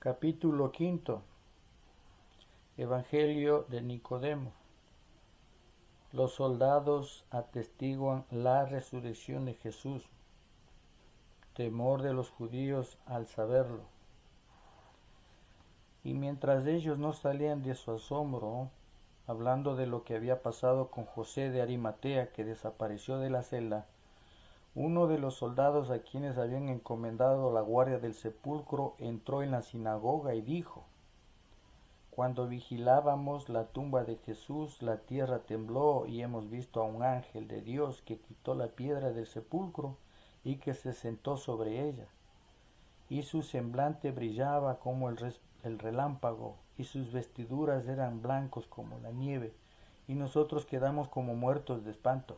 Capítulo quinto. Evangelio de Nicodemo. Los soldados atestiguan la resurrección de Jesús. Temor de los judíos al saberlo. Y mientras ellos no salían de su asombro, hablando de lo que había pasado con José de Arimatea, que desapareció de la celda, uno de los soldados a quienes habían encomendado la guardia del sepulcro entró en la sinagoga y dijo: Cuando vigilábamos la tumba de Jesús, la tierra tembló y hemos visto a un ángel de Dios que quitó la piedra del sepulcro y que se sentó sobre ella. Y su semblante brillaba como el relámpago, y sus vestiduras eran blancos como la nieve, y nosotros quedamos como muertos de espanto.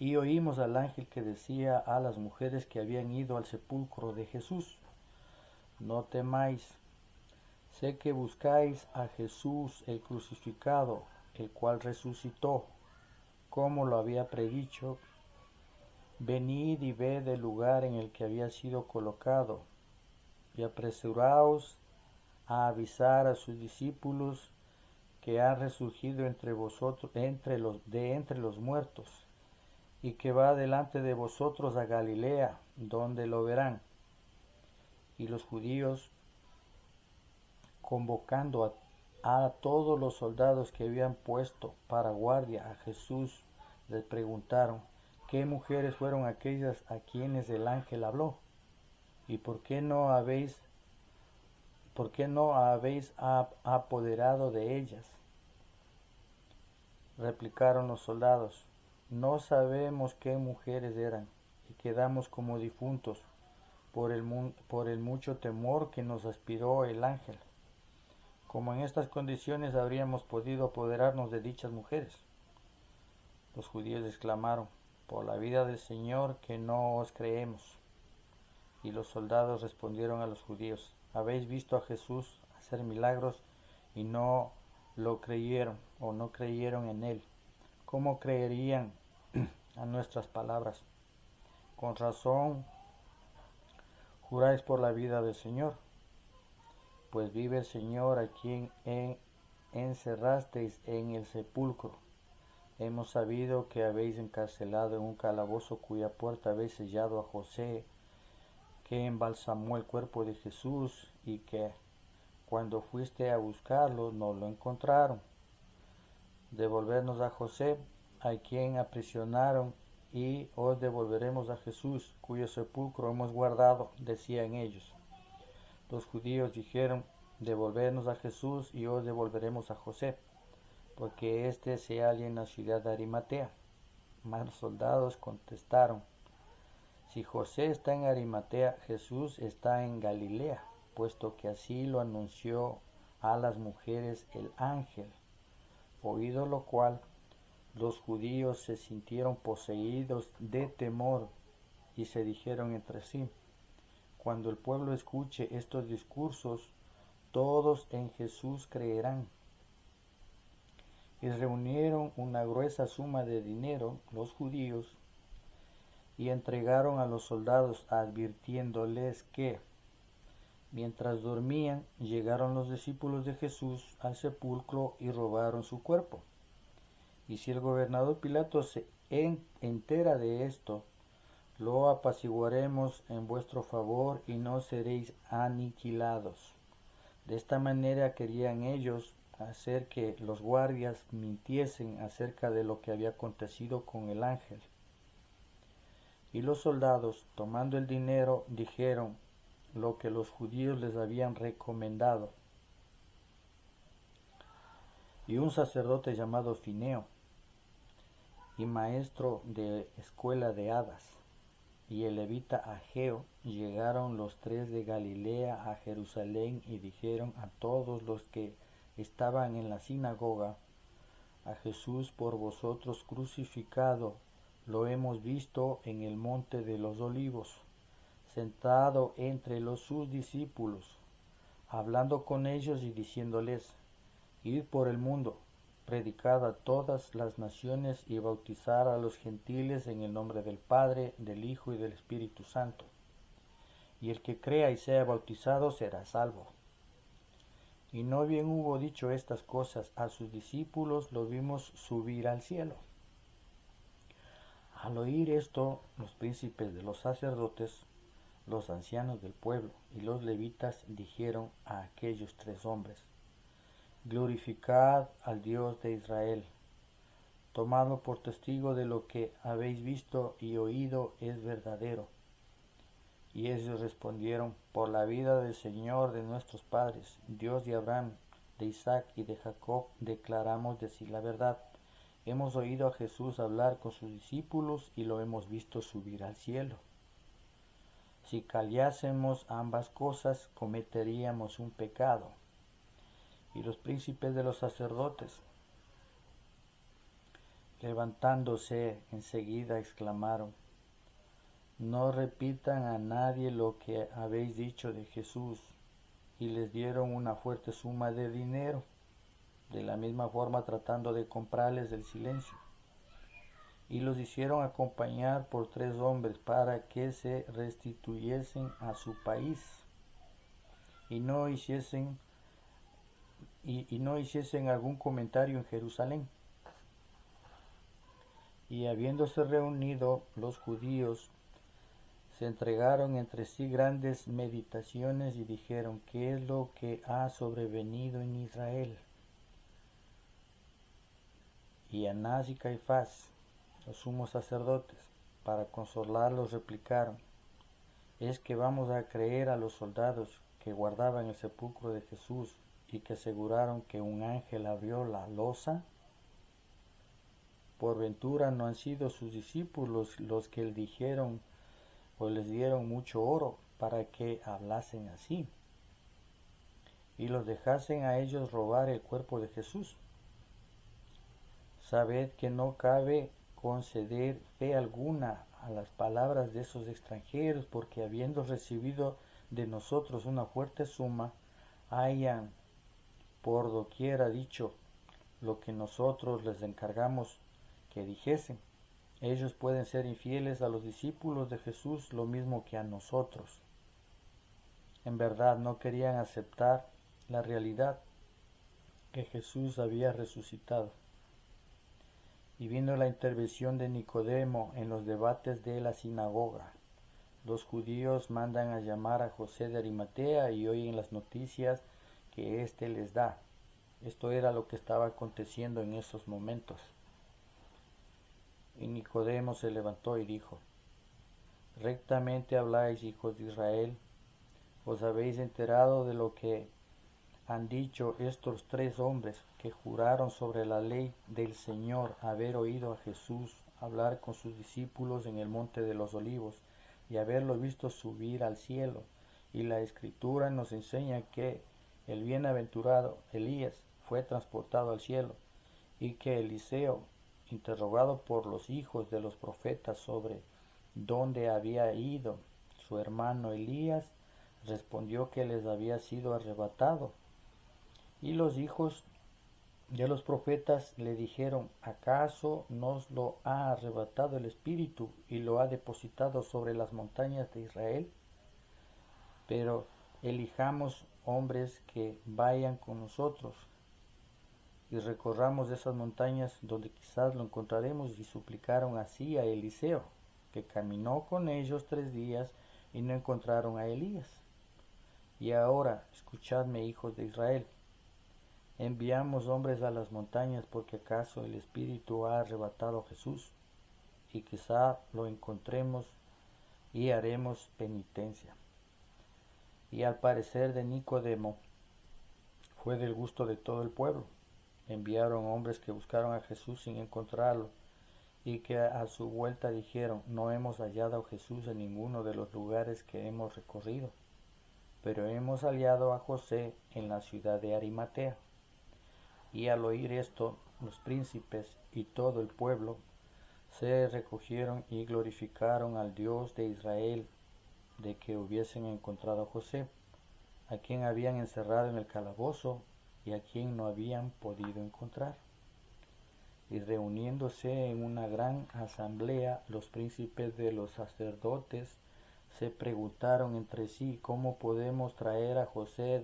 Y oímos al ángel que decía a las mujeres que habían ido al sepulcro de Jesús: No temáis, sé que buscáis a Jesús el crucificado, el cual resucitó, como lo había predicho. Venid y ved el lugar en el que había sido colocado, y apresuraos a avisar a sus discípulos que ha resurgido entre vosotros, entre los muertos, y que va delante de vosotros a Galilea, donde lo verán. Y los judíos, convocando a todos los soldados que habían puesto para guardia a Jesús, les preguntaron: ¿Qué mujeres fueron aquellas a quienes el ángel habló? ¿Y por qué no habéis apoderado de ellas? Replicaron los soldados: No sabemos qué mujeres eran, y quedamos como difuntos por el mucho temor que nos aspiró el ángel. ¿Cómo en estas condiciones habríamos podido apoderarnos de dichas mujeres? Los judíos exclamaron: Por la vida del Señor que no os creemos. Y los soldados respondieron a los judíos: Habéis visto a Jesús hacer milagros y no lo creyeron, o no creyeron en él. ¿Cómo creerían a nuestras palabras? Con razón juráis por la vida del Señor. Pues vive el Señor, a quien encerrasteis en el sepulcro. Hemos sabido que habéis encarcelado en un calabozo cuya puerta habéis sellado a José, que embalsamó el cuerpo de Jesús, y que cuando fuiste a buscarlo no lo encontraron. Devolvernos a José, a quien aprisionaron, y os devolveremos a Jesús, cuyo sepulcro hemos guardado, decían ellos. Los judíos dijeron: Devolvernos a Jesús y os devolveremos a José, porque éste se halla en la ciudad de Arimatea. Mas los soldados contestaron: Si José está en Arimatea, Jesús está en Galilea, puesto que así lo anunció a las mujeres el ángel. Oído lo cual, los judíos se sintieron poseídos de temor y se dijeron entre sí: Cuando el pueblo escuche estos discursos, todos en Jesús creerán. Y reunieron una gruesa suma de dinero los judíos y entregaron a los soldados, advirtiéndoles que, mientras dormían, llegaron los discípulos de Jesús al sepulcro y robaron su cuerpo. Y si el gobernador Pilato se entera de esto, lo apaciguaremos en vuestro favor y no seréis aniquilados. De esta manera querían ellos hacer que los guardias mintiesen acerca de lo que había acontecido con el ángel. Y los soldados, tomando el dinero, dijeron lo que los judíos les habían recomendado. Y un sacerdote llamado Fineo, y maestro de escuela de hadas, y el levita Ageo, llegaron los tres de Galilea a Jerusalén y dijeron a todos los que estaban en la sinagoga: A Jesús por vosotros crucificado lo hemos visto en el monte de los olivos, sentado entre sus discípulos, hablando con ellos y diciéndoles: Id por el mundo, predicad a todas las naciones y bautizad a los gentiles en el nombre del Padre, del Hijo y del Espíritu Santo, y el que crea y sea bautizado será salvo. Y no bien hubo dicho estas cosas a sus discípulos, lo vimos subir al cielo. Al oír esto, los príncipes de los sacerdotes, los ancianos del pueblo y los levitas dijeron a aquellos 3 hombres: glorificad al Dios de Israel, tomadlo por testigo de lo que habéis visto y oído es verdadero. Y ellos respondieron: por la vida del Señor de nuestros padres, Dios de Abraham, de Isaac y de Jacob, declaramos decir la verdad. Hemos oído a Jesús hablar con sus discípulos y lo hemos visto subir al cielo. Si callásemos ambas cosas, cometeríamos un pecado. Y los príncipes de los sacerdotes, levantándose enseguida, exclamaron: no repitan a nadie lo que habéis dicho de Jesús. Y les dieron una fuerte suma de dinero, de la misma forma tratando de comprarles el silencio. Y los hicieron acompañar por 3 hombres para que se restituyesen a su país y no hiciesen algún comentario en Jerusalén. Y habiéndose reunido los judíos, se entregaron entre sí grandes meditaciones y dijeron: ¿qué es lo que ha sobrevenido en Israel? Y Anás y Caifás, los sumos sacerdotes, para consolarlos, replicaron: ¿es que vamos a creer a los soldados que guardaban el sepulcro de Jesús y que aseguraron que un ángel abrió la losa? Por ventura no han sido sus discípulos los que le dijeron o les dieron mucho oro para que hablasen así y los dejasen a ellos robar el cuerpo de Jesús. Sabed que no cabe conceder fe alguna a las palabras de esos extranjeros, porque habiendo recibido de nosotros una fuerte suma, hayan por doquiera dicho lo que nosotros les encargamos que dijesen. Ellos pueden ser infieles a los discípulos de Jesús lo mismo que a nosotros. En verdad no querían aceptar la realidad que Jesús había resucitado. Y vino la intervención de Nicodemo en los debates de la sinagoga. Los judíos mandan a llamar a José de Arimatea y oyen las noticias que éste les da. Esto era lo que estaba aconteciendo en esos momentos. Y Nicodemo se levantó y dijo: rectamente habláis, hijos de Israel. ¿Os habéis enterado de lo que han dicho estos 3 hombres que juraron sobre la ley del Señor haber oído a Jesús hablar con sus discípulos en el monte de los olivos y haberlo visto subir al cielo? Y la Escritura nos enseña que el bienaventurado Elías fue transportado al cielo y que Eliseo, interrogado por los hijos de los profetas sobre dónde había ido su hermano Elías, respondió que les había sido arrebatado. Y los hijos de los profetas le dijeron: ¿acaso nos lo ha arrebatado el Espíritu y lo ha depositado sobre las montañas de Israel? Pero elijamos hombres que vayan con nosotros y recorramos esas montañas donde quizás lo encontraremos. Y suplicaron así a Eliseo, que caminó con ellos 3 días y no encontraron a Elías. Y ahora, escuchadme, hijos de Israel, enviamos hombres a las montañas, porque acaso el Espíritu ha arrebatado a Jesús, y quizá lo encontremos y haremos penitencia. Y al parecer de Nicodemo fue del gusto de todo el pueblo. Enviaron hombres que buscaron a Jesús sin encontrarlo, y que a su vuelta dijeron: no hemos hallado a Jesús en ninguno de los lugares que hemos recorrido, pero hemos hallado a José en la ciudad de Arimatea. Y al oír esto, los príncipes y todo el pueblo se recogieron y glorificaron al Dios de Israel de que hubiesen encontrado a José, a quien habían encerrado en el calabozo y a quien no habían podido encontrar. Y reuniéndose en una gran asamblea, los príncipes de los sacerdotes se preguntaron entre sí, ¿cómo podemos traer a José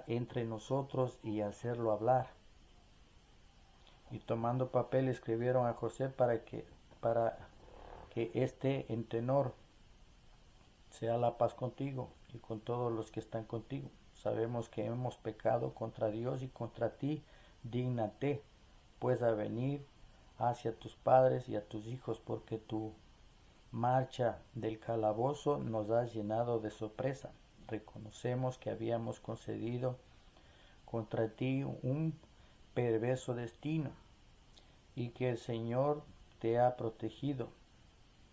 entre nosotros y hacerlo hablar? Y tomando papel escribieron a José para que esté en tenor: sea la paz contigo y con todos los que están contigo. Sabemos que hemos pecado contra Dios y contra ti. Dígnate pues a venir hacia tus padres y a tus hijos, porque tu marcha del calabozo nos ha llenado de sorpresa. Reconocemos que habíamos concedido contra ti un perverso destino y que el Señor te ha protegido,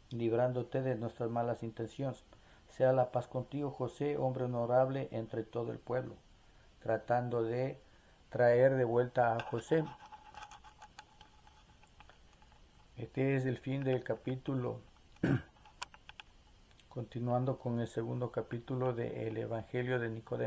librándote de nuestras malas intenciones. Sea la paz contigo, José, hombre honorable entre todo el pueblo, tratando de traer de vuelta a José. Este es el fin del capítulo. Continuando con el segundo capítulo del Evangelio de Nicodemo.